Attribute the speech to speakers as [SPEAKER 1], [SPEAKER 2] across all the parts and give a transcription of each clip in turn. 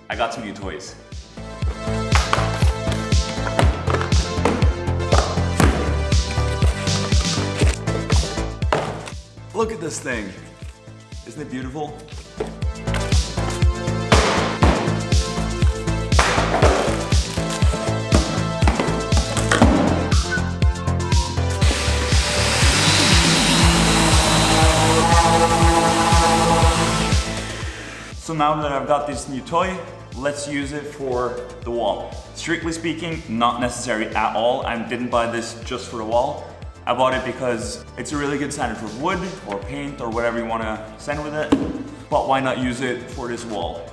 [SPEAKER 1] I got some new toys. Look at this thing. Isn't it beautiful? So now that I've got this new toy, let's use it for the wall. Strictly speaking, not necessary at all. I didn't buy this just for the wall. I bought it because it's a really good sander for wood or paint or whatever you want to sand with it. But why not use it for this wall?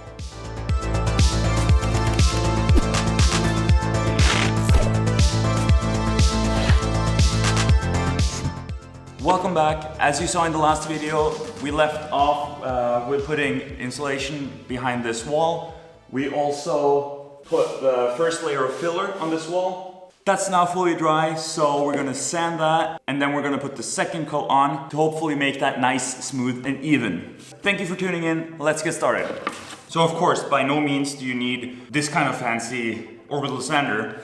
[SPEAKER 1] Welcome back. As you saw in the last video, we left off with putting insulation behind this wall. We also put the first layer of filler on this wall. That's now fully dry, so we're gonna sand that and then we're gonna put the second coat on to hopefully make that nice, smooth and even. Thank you for tuning in. Let's get started. So of course, by no means do you need this kind of fancy orbital sander.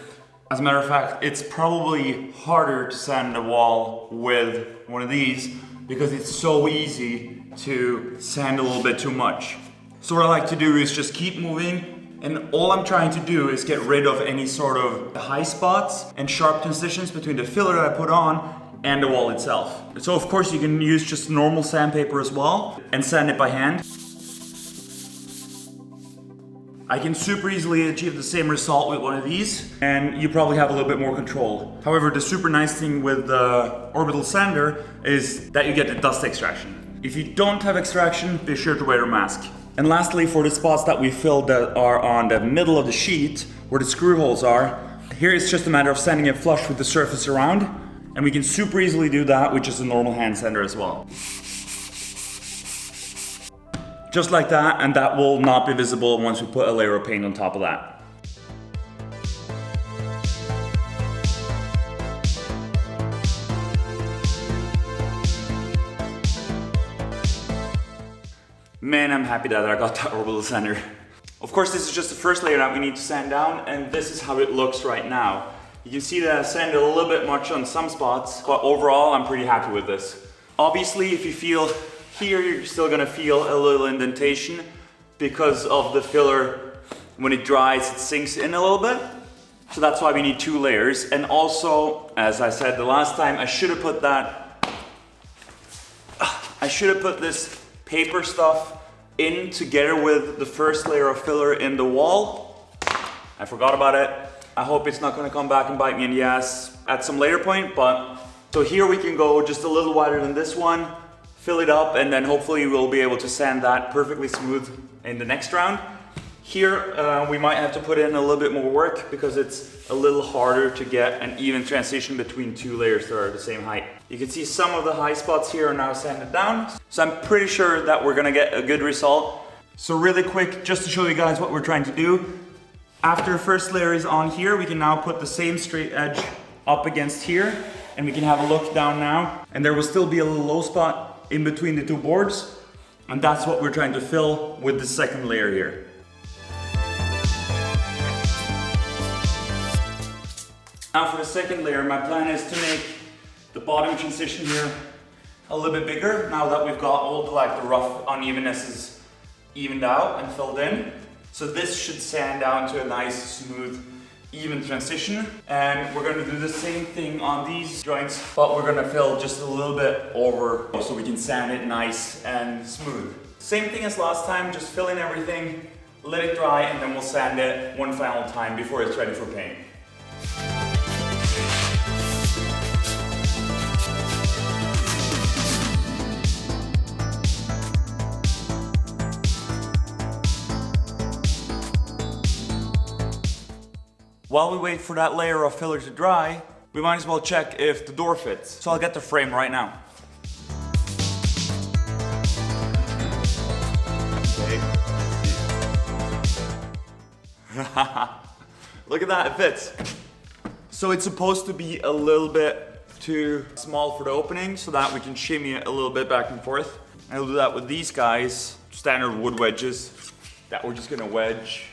[SPEAKER 1] As a matter of fact, it's probably harder to sand a wall with one of these because it's so easy to sand a little bit too much. So what I like to do is just keep moving, and all I'm trying to do is get rid of any sort of high spots and sharp transitions between the filler that I put on and the wall itself. So of course you can use just normal sandpaper as well and sand it by hand. I can super easily achieve the same result with one of these, and you probably have a little bit more control. However, the super nice thing with the orbital sander is that you get the dust extraction. If you don't have extraction, be sure to wear a mask. And lastly, for the spots that we filled that are on the middle of the sheet, where the screw holes are, here it's just a matter of sanding it flush with the surface around, and we can super easily do that with just a normal hand sander as well. Just like that, and that will not be visible once we put a layer of paint on top of that. Man, I'm happy that I got that orbital sander. Of course, this is just the first layer that we need to sand down, and this is how it looks right now. You can see that I sanded a little bit much on some spots, but overall, I'm pretty happy with this. Obviously, if you feel here, you're still gonna feel a little indentation because of the filler. When it dries, it sinks in a little bit. So that's why we need 2 layers. And also, as I said the last time, I should have put this paper stuff in together with the first layer of filler in the wall. I forgot about it. I hope it's not gonna come back and bite me in the ass at some later point, but so here we can go just a little wider than this one, fill it up, and then hopefully we'll be able to sand that perfectly smooth in the next round. Here we might have to put in a little bit more work because it's a little harder to get an even transition between 2 layers that are the same height. You can see some of the high spots here are now sanded down. So I'm pretty sure that we're gonna get a good result. So really quick, just to show you guys what we're trying to do. After the first layer is on here, we can now put the same straight edge up against here, and we can have a look down now. And there will still be a little low spot in between the 2 boards. And that's what we're trying to fill with the second layer here. Now for the second layer, my plan is to make the bottom transition here a little bit bigger now that we've got all the rough unevenness evened out and filled in. So this should sand down to a nice, smooth, even transition. And we're gonna do the same thing on these joints, but we're gonna fill just a little bit over so we can sand it nice and smooth. Same thing as last time, just fill in everything, let it dry, and then we'll sand it one final time before it's ready for paint. While we wait for that layer of filler to dry, we might as well check if the door fits. So I'll get the frame right now. Okay. Look at that, it fits. So it's supposed to be a little bit too small for the opening so that we can shimmy it a little bit back and forth. I'll do that with these guys, standard wood wedges that we're just gonna wedge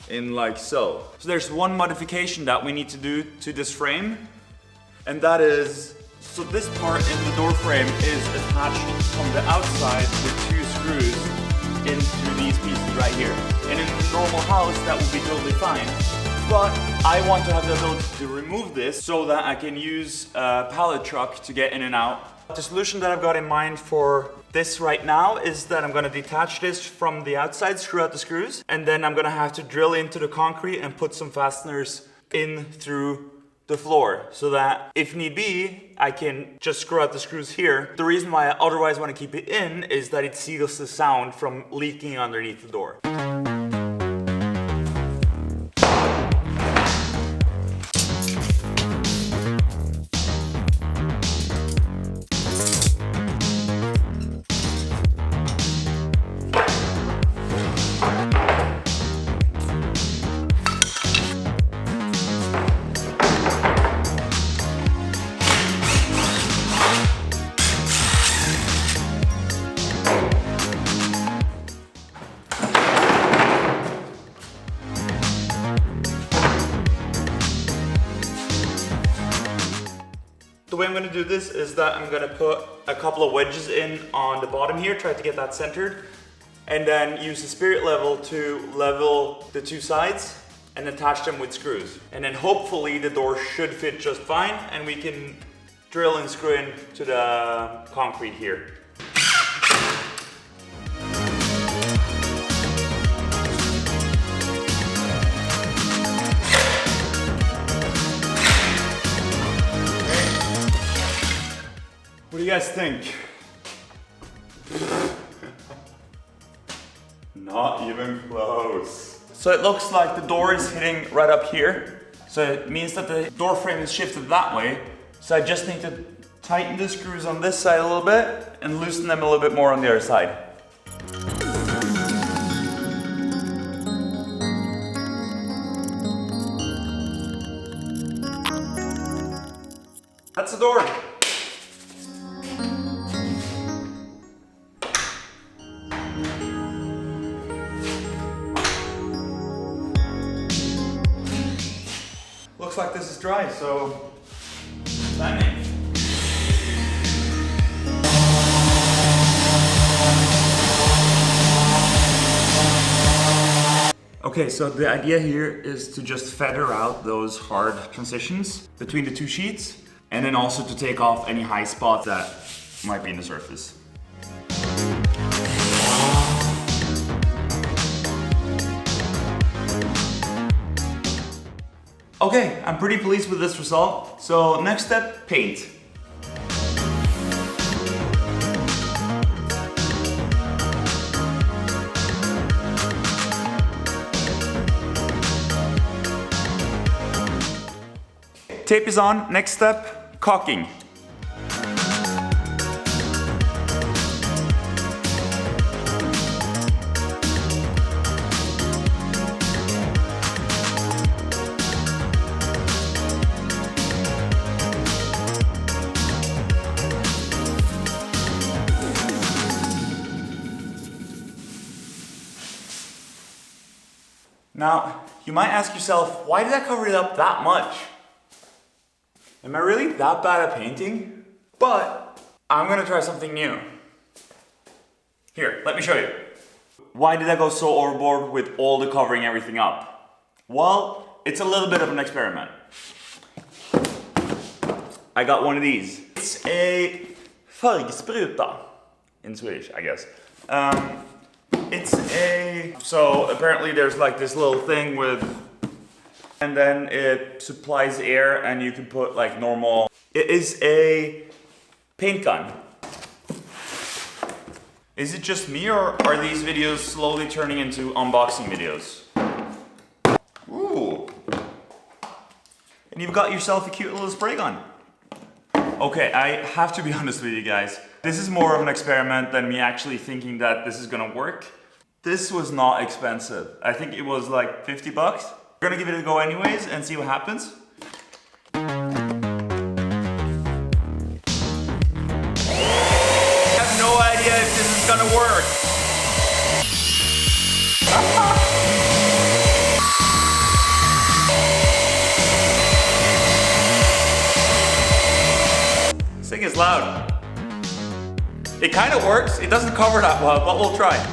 [SPEAKER 1] in like so. So there's one modification that we need to do to this frame, and that is, so this part in the door frame is attached from the outside with 2 screws into these pieces right here. And in a normal house that would be totally fine. But I want to have the ability to remove this so that I can use a pallet truck to get in and out. The solution that I've got in mind for this right now is that I'm going to detach this from the outside, screw out the screws, and then I'm going to have to drill into the concrete and put some fasteners in through the floor so that if need be, I can just screw out the screws here. The reason why I otherwise want to keep it in is that it seals the sound from leaking underneath the door. The way I'm going to do this is that I'm going to put a couple of wedges in on the bottom here, try to get that centered, and then use the spirit level to level the 2 sides and attach them with screws. And then hopefully the door should fit just fine and we can drill and screw in to the concrete here. What do you guys think? Not even close. So it looks like the door is hitting right up here. So it means that the door frame is shifted that way. So I just need to tighten the screws on this side a little bit and loosen them a little bit more on the other side. That's the door. Looks like this is dry, so timing. Okay, so the idea here is to just feather out those hard transitions between the 2 sheets, and then also to take off any high spots that might be in the surface. Okay, I'm pretty pleased with this result. So next step, paint. Tape is on. Next step, caulking. Now, you might ask yourself, why did I cover it up that much? Am I really that bad at painting? But I'm gonna try something new. Here, let me show you. Why did I go so overboard with all the covering everything up? Well, it's a little bit of an experiment. I got one of these. It's a färgspruta in Swedish, I guess. So apparently there's like this little thing with, and then it supplies air and you can put like normal. It is a paint gun. Is it just me or are these videos slowly turning into unboxing videos? Ooh. And you've got yourself a cute little spray gun. Okay, I have to be honest with you guys. This is more of an experiment than me actually thinking that this is gonna work. This was not expensive. I think it was like 50 bucks. We're gonna give it a go anyways and see what happens. gonna work. This thing is loud. It kind of works. It doesn't cover that well, but we'll try.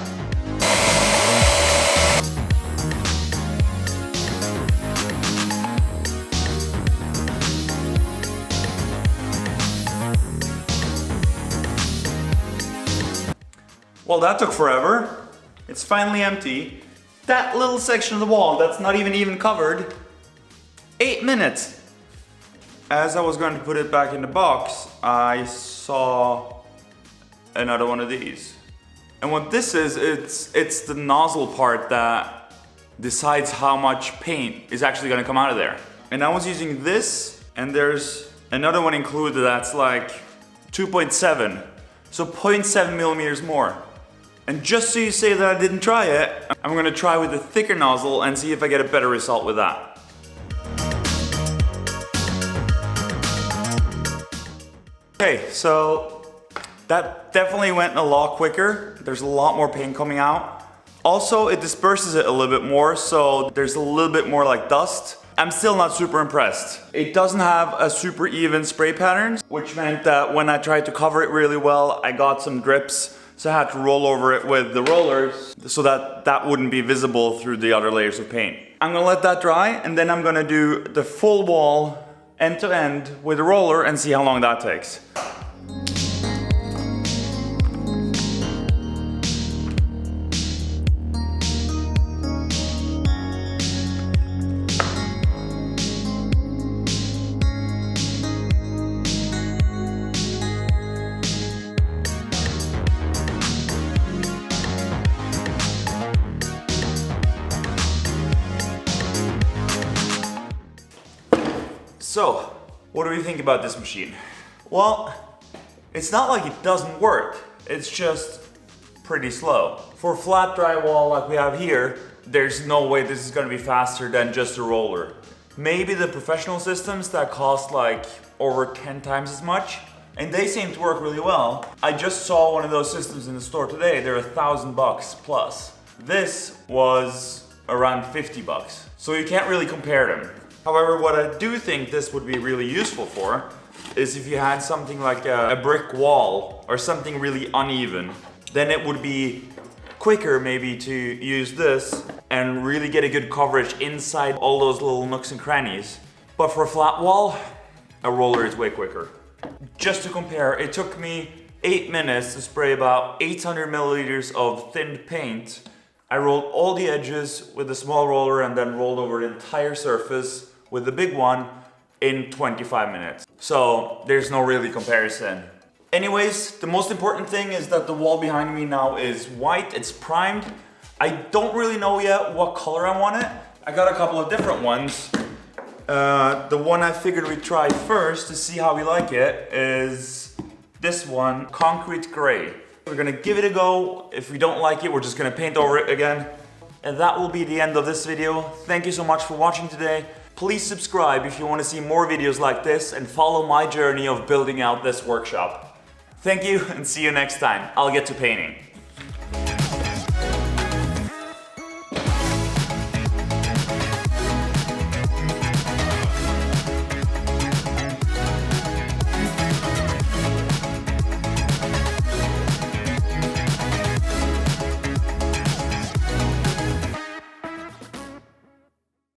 [SPEAKER 1] Well, that took forever. It's finally empty. That little section of the wall that's not even covered, 8 minutes. As I was going to put it back in the box, I saw another one of these. And what this is, it's the nozzle part that decides how much paint is actually going to come out of there. And I was using this, and there's another one included that's like 2.7, so 0.7 millimeters more. And just so you say that I didn't try it, I'm gonna try with a thicker nozzle and see if I get a better result with that. Okay, so that definitely went a lot quicker. There's a lot more paint coming out. Also, it disperses it a little bit more, so there's a little bit more like dust. I'm still not super impressed. It doesn't have a super even spray pattern, which meant that when I tried to cover it really well, I got some drips. So I had to roll over it with the rollers so that that wouldn't be visible through the other layers of paint. I'm gonna let that dry, and then I'm gonna do the full wall end to end with a roller and see how long that takes. So, what do we think about this machine? Well, it's not like it doesn't work, it's just pretty slow. For flat drywall like we have here, there's no way this is gonna be faster than just a roller. Maybe the professional systems that cost like over 10 times as much, and they seem to work really well. I just saw one of those systems in the store today, they're $1,000 plus. This was around 50 bucks, so you can't really compare them. However, what I do think this would be really useful for is if you had something like a brick wall or something really uneven, then it would be quicker maybe to use this and really get a good coverage inside all those little nooks and crannies. But for a flat wall, a roller is way quicker. Just to compare, it took me 8 minutes to spray about 800 milliliters of thinned paint. I rolled all the edges with the small roller and then rolled over the entire surface with the big one in 25 minutes. So there's no really comparison. Anyways, the most important thing is that the wall behind me now is white, it's primed. I don't really know yet what color I want it. I got a couple of different ones. The one I figured we'd try first to see how we like it is this one, concrete gray. We're gonna give it a go. If we don't like it, we're just gonna paint over it again. And that will be the end of this video. Thank you so much for watching today. Please subscribe if you want to see more videos like this and follow my journey of building out this workshop. Thank you and see you next time. I'll get to painting.